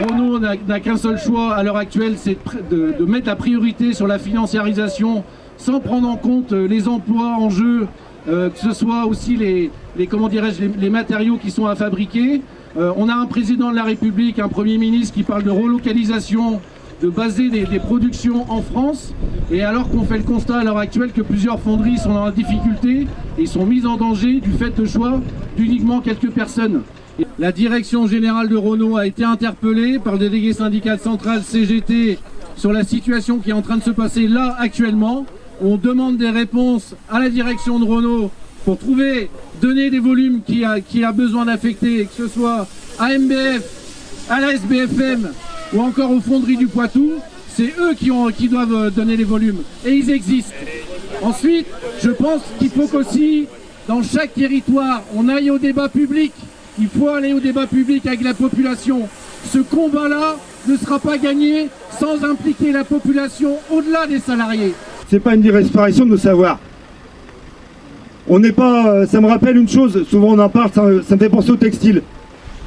Renault n'a qu'un seul choix à l'heure actuelle, c'est de mettre la priorité sur la financiarisation sans prendre en compte les emplois en jeu, que ce soit aussi les matériaux qui sont à fabriquer. On a un président de la République, un Premier ministre qui parle de relocalisation, de baser des productions en France, et alors qu'on fait le constat à l'heure actuelle que plusieurs fonderies sont dans la difficulté et sont mises en danger du fait de choix d'uniquement quelques personnes. La direction générale de Renault a été interpellée par le délégué syndical central CGT sur la situation qui est en train de se passer là actuellement. On demande des réponses à la direction de Renault pour donner des volumes qui a besoin d'affecter, que ce soit à MBF, à la SBFM ou encore aux fonderies du Poitou. C'est eux qui doivent donner les volumes, et ils existent. Ensuite, je pense qu'il faut qu'aussi, dans chaque territoire, on aille au débat public. Il faut aller au débat public avec la population. Ce combat-là ne sera pas gagné sans impliquer la population au-delà des salariés. C'est pas une disparition de nos savoirs. On n'est pas... Ça me rappelle une chose, souvent on en parle, ça me fait penser au textile.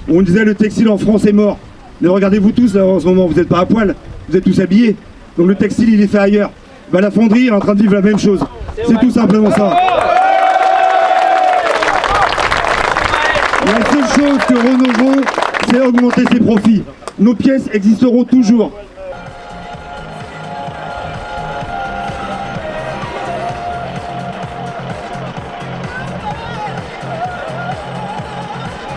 On disait le textile en France est mort. Mais regardez-vous tous là, en ce moment, vous n'êtes pas à poil, vous êtes tous habillés. Donc le textile il est fait ailleurs. Ben, la fonderie est en train de vivre la même chose. C'est tout simplement ça. La seule chose que Renault veut, c'est augmenter ses profits. Nos pièces existeront toujours.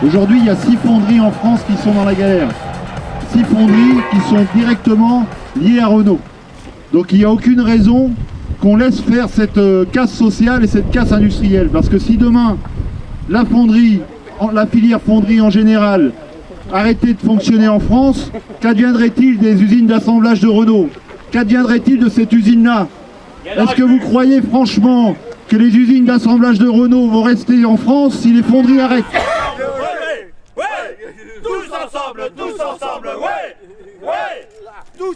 Aujourd'hui, il y a 6 fonderies en France qui sont dans la galère. 6 fonderies qui sont directement liées à Renault. Donc il n'y a aucune raison qu'on laisse faire cette casse sociale et cette casse industrielle. Parce que si demain, la filière fonderie en général arrêtait de fonctionner en France, qu'adviendrait-il des usines d'assemblage de Renault? Qu'adviendrait-il de cette usine-là? Est-ce que vous croyez franchement que les usines d'assemblage de Renault vont rester en France si les fonderies arrêtent? Tous ensemble, ouais. Tous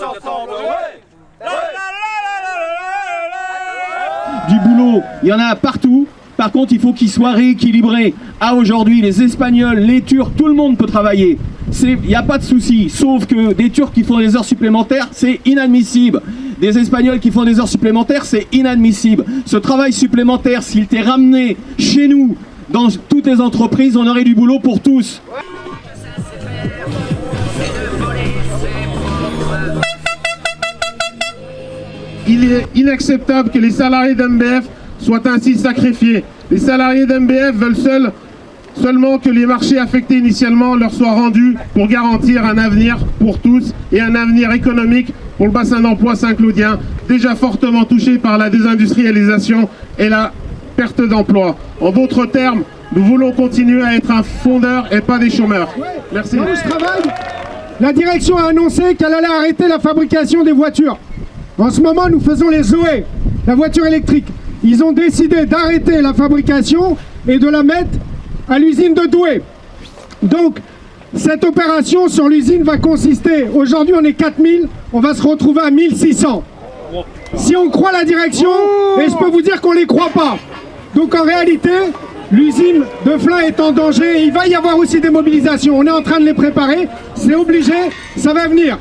ensemble, ouais. Du boulot, il y en a partout. Par contre, il faut qu'il soit rééquilibré. Aujourd'hui, les Espagnols, les Turcs, tout le monde peut travailler. Il n'y a pas de souci. Sauf que des Turcs qui font des heures supplémentaires, c'est inadmissible. Des Espagnols qui font des heures supplémentaires, c'est inadmissible. Ce travail supplémentaire, s'il était ramené chez nous, dans toutes les entreprises, on aurait du boulot pour tous. Il est inacceptable que les salariés d'MBF soient ainsi sacrifiés. Les salariés d'MBF veulent seulement que les marchés affectés initialement leur soient rendus pour garantir un avenir pour tous et un avenir économique pour le bassin d'emploi saint-cloudien, déjà fortement touché par la désindustrialisation et la perte d'emploi. En d'autres termes, nous voulons continuer à être un fondeur et pas des chômeurs. Merci. Là où je travaille, la direction a annoncé qu'elle allait arrêter la fabrication des voitures. En ce moment, nous faisons les Zoé, la voiture électrique. Ils ont décidé d'arrêter la fabrication et de la mettre à l'usine de Douai. Donc, cette opération sur l'usine va consister, aujourd'hui on est 4000, on va se retrouver à 1600. Si on croit la direction, et je peux vous dire qu'on ne les croit pas. Donc en réalité, l'usine de Flins est en danger, il va y avoir aussi des mobilisations, on est en train de les préparer, c'est obligé, ça va venir.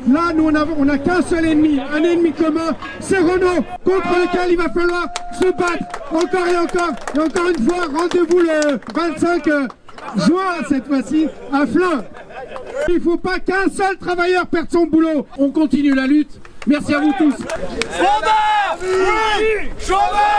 Là, nous, on n'a qu'un seul ennemi, un ennemi commun, c'est Renault, contre lequel il va falloir se battre encore et encore. Et encore une fois, rendez-vous le 25 juin, cette fois-ci, à Flins. Il ne faut pas qu'un seul travailleur perde son boulot. On continue la lutte. Merci à vous tous. Chômeurs! Oui! Chômeurs!